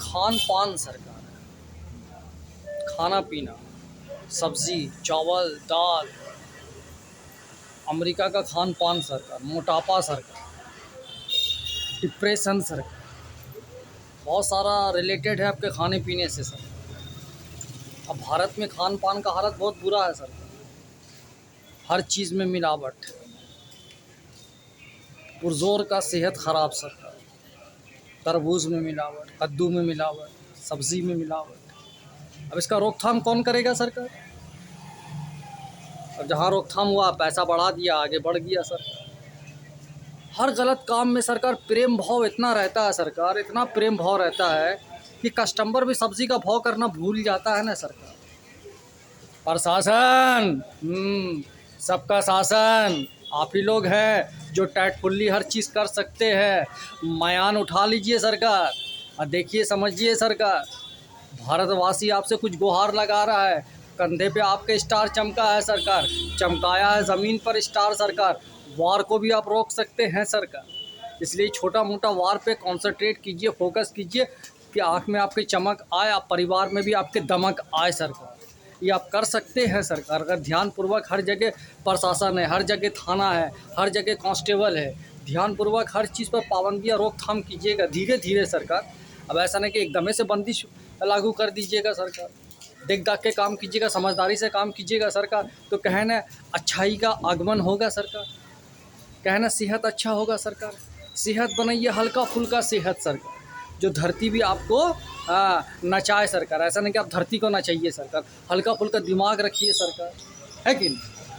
खान पान सरकार, खाना पीना, सब्जी चावल दाल, अमेरिका का खान पान सरकार, मोटापा सरकार, डिप्रेशन सरकार, बहुत सारा रिलेटेड है आपके खाने पीने से सर। अब भारत में खान पान का हालत बहुत बुरा है सर, हर चीज़ में मिलावट, पुरजोर का सेहत ख़राब सरकार, तरबूज में मिलावट, कद्दू में मिलावट, सब्ज़ी में मिलावट। अब इसका रोकथाम कौन करेगा सरकार? अब जहाँ रोकथाम हुआ पैसा बढ़ा दिया, आगे बढ़ गया सरकार। हर गलत काम में सरकार प्रेम भाव इतना रहता है सरकार, इतना प्रेम भाव रहता है कि कस्टमर भी सब्ज़ी का भाव करना भूल जाता है ना सरकार। प्रशासन, सबका शासन, आप ही लोग हैं जो टैटफुल्ली हर चीज़ कर सकते हैं। मयान उठा लीजिए सरकार और देखिए समझिए सरकार, भारतवासी आपसे कुछ गुहार लगा रहा है। कंधे पे आपके स्टार चमका है सरकार, चमकाया है ज़मीन पर स्टार सरकार। वार को भी आप रोक सकते हैं सरकार। इसलिए छोटा मोटा वार पे कॉन्संट्रेट कीजिए, फोकस कीजिए कि आँख में आपकी चमक आए, आप परिवार में भी आपके दमक आए सरकार। ये आप कर सकते हैं सरकार अगर ध्यानपूर्वक। हर जगह प्रशासन है, हर जगह थाना है, हर जगह कांस्टेबल है। ध्यानपूर्वक हर चीज़ पर पाबंदियाँ रोकथाम कीजिएगा धीरे धीरे सरकार। अब ऐसा नहीं कि एकदम से बंदिश लागू कर दीजिएगा सरकार। देख दाख के काम कीजिएगा, समझदारी से काम कीजिएगा सरकार, तो कहे ना अच्छाई का आगमन होगा सरकार, कहे ना सेहत अच्छा होगा सरकार। सेहत बनाइए हल्का फुल्का सेहत सरकार, जो धरती भी आपको नचाए सरकार। ऐसा नहीं कि आप धरती को नचाइए सरकार, हल्का फुल्का दिमाग रखिए सरकार, है कि नहीं?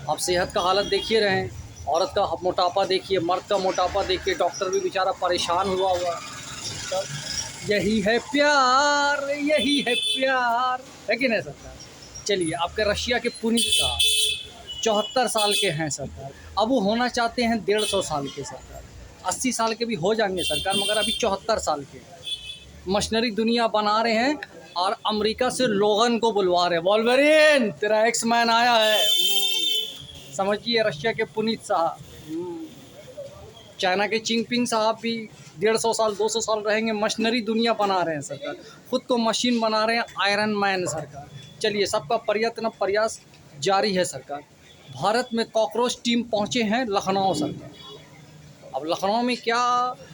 आप सेहत का हालत देखिए रहें, औरत का मोटापा देखिए, मर्द का मोटापा देखिए, डॉक्टर भी बेचारा परेशान हुआ तो यही है प्यार, यही है प्यार, है कि नहीं सरकार? चलिए, आपके रशिया के पुनीत साहब 74 साल के हैं सरकार, अब वो होना चाहते हैं 150 साल के सरकार। 80 साल के भी हो जाएंगे सरकार, मगर अभी 74 साल के मशीनरी दुनिया बना रहे हैं और अमेरिका से लोगन को बुलवा रहे हैं। वॉल्वरिन तेरा एक्स मैन आया है, समझिए। रशिया के पुनीत साहब, चाइना के चिंगपिंग साहब भी 150 साल 200 साल रहेंगे। मशीनरी दुनिया बना रहे हैं सरकार, खुद को मशीन बना रहे हैं, आयरन मैन सरकार। चलिए, सबका प्रयत्न प्रयास जारी है सरकार। भारत में कॉकरोच टीम पहुंचे हैं लखनऊ सरकार। अब लखनऊ में क्या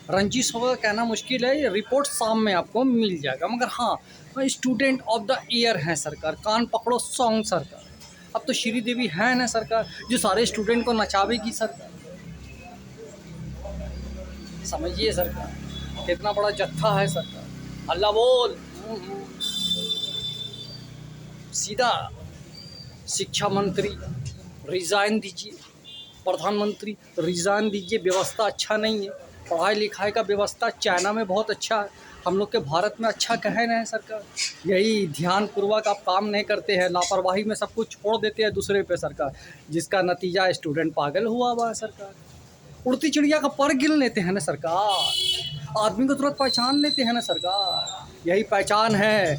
रंजिश होगा कहना मुश्किल है, ये रिपोर्ट शाम में आपको मिल जाएगा। मगर हाँ, स्टूडेंट ऑफ द ईयर हैं सरकार, कान पकड़ो सॉन्ग सरकार। अब तो श्रीदेवी है ना सरकार, जो सारे स्टूडेंट को नचावेगी सरकार, समझिए सरकार। कितना बड़ा जत्था है सरकार, अल्लाह बोल। सीधा शिक्षा मंत्री रिज़ाइन दीजिए, प्रधानमंत्री रिज़ाइन दीजिए, व्यवस्था अच्छा नहीं है। पढ़ाई लिखाई का व्यवस्था चाइना में बहुत अच्छा है, हम लोग के भारत में अच्छा कहे नहीं सरकार। यही ध्यानपूर्वक आप काम नहीं करते हैं, लापरवाही में सब कुछ छोड़ देते हैं दूसरे पे सरकार, जिसका नतीजा स्टूडेंट पागल हुआ है सरकार। उड़ती चिड़िया का पर गिन लेते हैं ना सरकार, आदमी को तुरंत पहचान लेते हैं ना सरकार। यही पहचान है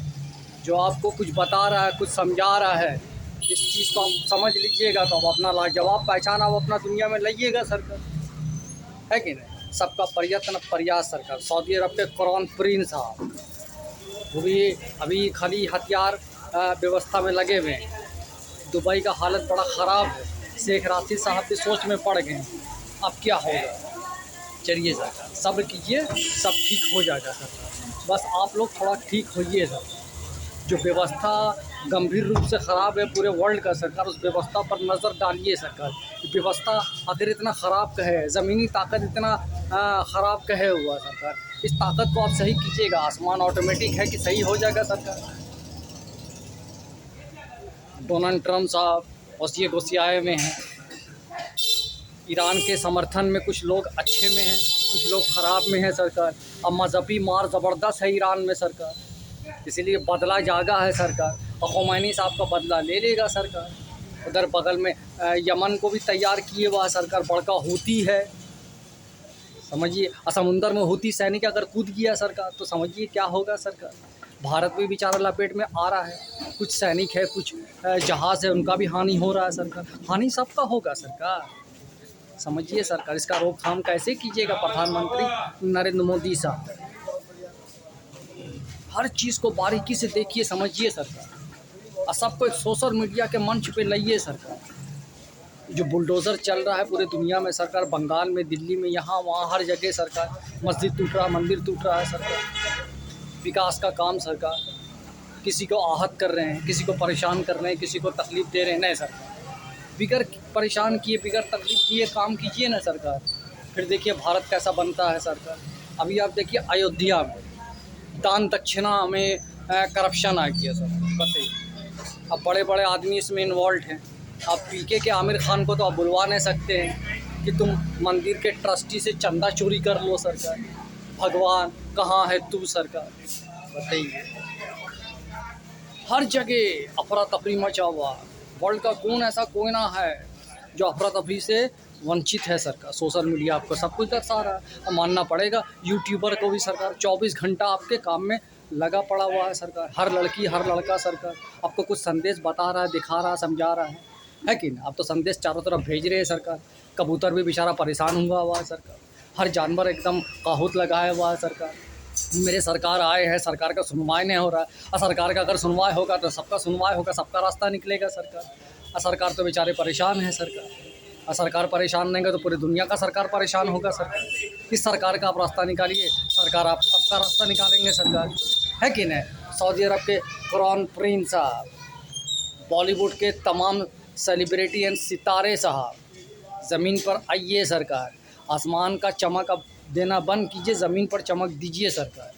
जो आपको कुछ बता रहा है, कुछ समझा रहा है। इस चीज़ को आप समझ लीजिएगा तो आप अपना लाजवाब पहचान आप अपना दुनिया में लाइएगा सरकार, है कि नहीं? सबका प्रयत्न प्रयास सरकार। सऊदी अरब के क्राउन प्रिंस साहब, वो भी अभी खाली हथियार व्यवस्था में लगे हुए हैं। दुबई का हालत बड़ा ख़राब है, शेख राशिद साहब भी सोच में पड़ गए, अब क्या होगा। चलिए सरकार, सब्र कीजिए, सब ठीक हो जाएगा सरकार। बस आप लोग थोड़ा ठीक होइए सर। जो व्यवस्था गंभीर रूप से ख़राब है पूरे वर्ल्ड का सरकार, उस व्यवस्था पर नज़र डालिए सरकार। व्यवस्था अगर इतना ख़राब कहे, ज़मीनी ताकत इतना ख़राब कहे हुआ सरकार, इस ताकत को आप सही कीजिएगा। आसमान ऑटोमेटिक है कि सही हो जाएगा सरकार। डोनाल्ड ट्रम्प साहब ओसिए गोसियाए में हैं, ईरान के समर्थन में कुछ लोग अच्छे में हैं, कुछ लोग ख़राब में हैं सरकार। अब मजहबी मार ज़बरदस्त है ईरान में सरकार, इसीलिए बदला जागा है सरकार, और खुमैनी साहब का बदला ले लेगा सरकार। उधर बगल में यमन को भी तैयार किए हुआ सरकार, बड़का हूती है, समझिए। और समुंदर में हूती सैनिक अगर कूद गया सरकार तो समझिए क्या होगा सरकार। भारत भी बेचारा लपेट में आ रहा है, कुछ सैनिक है, कुछ जहाज़ है, उनका भी हानि हो रहा है सरकार। हानि सबका होगा सरकार, समझिए सरकार, इसका रोकथाम कैसे कीजिएगा प्रधानमंत्री नरेंद्र मोदी साहब। हर चीज़ को बारीकी से देखिए, समझिए सरकार, और सबको एक सोशल मीडिया के मंच पे लाइए सरकार। जो बुलडोज़र चल रहा है पूरे दुनिया में सरकार, बंगाल में, दिल्ली में, यहाँ वहाँ हर जगह सरकार, मस्जिद टूट रहा, मंदिर टूट रहा है सरकार। विकास का काम सरकार, किसी को आहत कर रहे हैं, किसी को परेशान कर रहे हैं, किसी को तकलीफ़ दे रहे हैं। नहीं सरकार, बिगर परेशान किए, बिगर तकलीफ़ किए काम कीजिए ना सरकार, फिर देखिए भारत कैसा बनता है सरकार। अभी आप देखिए अयोध्या में दान दक्षिणा में करप्शन आ गया सर, बताइए। अब बड़े बड़े आदमी इसमें इन्वॉल्व हैं। आप पीके के आमिर खान को तो आप बुलवा नहीं सकते हैं कि तुम मंदिर के ट्रस्टी से चंदा चोरी कर लो सरकार। भगवान कहाँ है तू सरकार, बताइए। हर जगह अफरा तफरी मचा हुआ। वर्ल्ड का कौन ऐसा कोई ना है जो अफरा तफरी से वंचित है सरकार। सोशल मीडिया आपको सब कुछ दर्शा रहा है, और मानना पड़ेगा यूट्यूबर को भी सरकार 24 घंटा आपके काम में लगा पड़ा हुआ है सरकार। हर लड़की हर लड़का सरकार आपको कुछ संदेश बता रहा है, दिखा रहा है, समझा रहा है कि नहीं। आप तो संदेश चारों तरफ भेज रहे हैं सरकार। कबूतर भी बेचारा परेशान हुआ है सरकार। हर जानवर एकदम काहुत लगाया हुआ है सरकार। मेरे सरकार आए हैं, सरकार का सुनवाई नहीं हो रहा है। और सरकार का अगर सुनवाई होगा तो सबका सुनवाई होगा, सबका रास्ता निकलेगा सरकार। और सरकार तो बेचारे परेशान है सरकार। और सरकार परेशान रहेंगे तो पूरी दुनिया का सरकार परेशान होगा सरकार। इस सरकार का आप रास्ता निकालिए, सरकार आप सबका रास्ता निकालेंगे सरकार, है कि नहीं। सऊदी अरब के क्राउन प्रिंस साहब, बॉलीवुड के तमाम सेलिब्रिटी एंड सितारे साहब, ज़मीन पर आइए सरकार। आसमान का चमक अब देना बंद कीजिए, ज़मीन पर चमक दीजिए सरकार,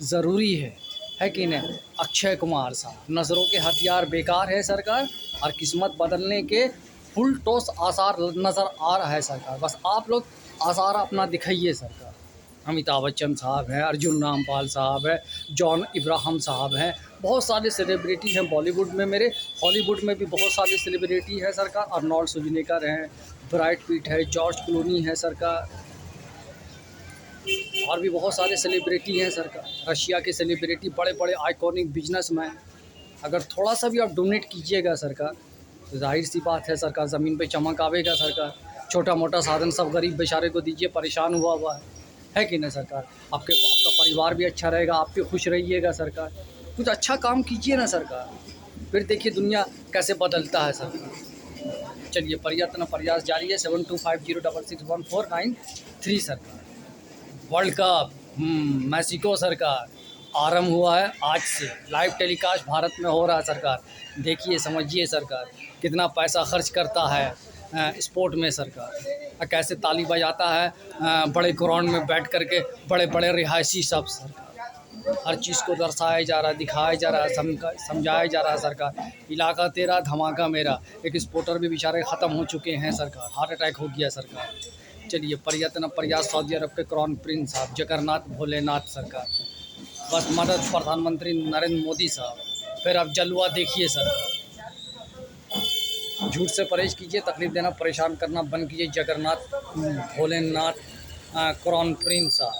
ज़रूरी है कि नहीं। अक्षय कुमार साहब, नज़रों के हथियार बेकार है सरकार, और किस्मत बदलने के फुल टॉस आसार नज़र आ रहा है सरकार। बस आप लोग आसार अपना दिखाइए सरकार। अमिताभ बच्चन साहब हैं, अर्जुन रामपाल साहब हैं, जॉन इब्राहिम साहब हैं, बहुत सारे सेलिब्रिटी हैं बॉलीवुड में मेरे। हॉलीवुड में भी बहुत सारे सेलिब्रिटी हैं सरकार। अर्नोल्ड श्वार्ज़नेगर हैं, ब्रैड पिट है, जॉर्ज क्लूनी है सरकार, और भी बहुत सारे सेलिब्रिटी हैं सरकार। रशिया के सेलिब्रिटी, बड़े बड़े आइकॉनिक बिजनेसमैन। अगर थोड़ा सा भी आप डोनेट कीजिएगा सरकार तो जाहिर सी बात है सरकार, ज़मीन पे चमक आवेगा सरकार। छोटा मोटा साधन सब गरीब बेचारे को दीजिए, परेशान हुआ है कि नहीं सरकार। आपका परिवार भी अच्छा रहेगा, आप भी खुश रहिएगा सरकार। कुछ अच्छा काम कीजिए ना सरकार, फिर देखिए दुनिया कैसे बदलता है सरकार। चलिए, प्रयास जारी है। 7250661493 सरकार। वर्ल्ड कप मैक्सिको सरकार आरंभ हुआ है आज से, लाइव टेलीकास्ट भारत में हो रहा है सरकार। देखिए, समझिए सरकार, कितना पैसा खर्च करता है स्पोर्ट में सरकार, कैसे ताली बजाता है बड़े ग्राउंड में बैठ करके, बड़े बड़े रिहायशी सब सरकार। हर चीज़ को दर्शाया जा रहा है, दिखाया जा रहा है, समझाया जा रहा है सरकार। इलाका तेरा धमाका मेरा। एक स्पोर्टर भी बेचारे ख़त्म हो चुके हैं सरकार, हार्ट अटैक हो गया सरकार। चलिए, प्रयास सऊदी अरब के क्राउन प्रिंस साहब, जगन्नाथ भोलेनाथ सरकार, बस मदद प्रधानमंत्री नरेंद्र मोदी साहब। फिर अब जलवा देखिए सरकार। झूठ से परहेज कीजिए, तकलीफ़ देना, परेशान करना बंद कीजिए। जगन्नाथ भोलेनाथ क्राउन प्रिंस साहब।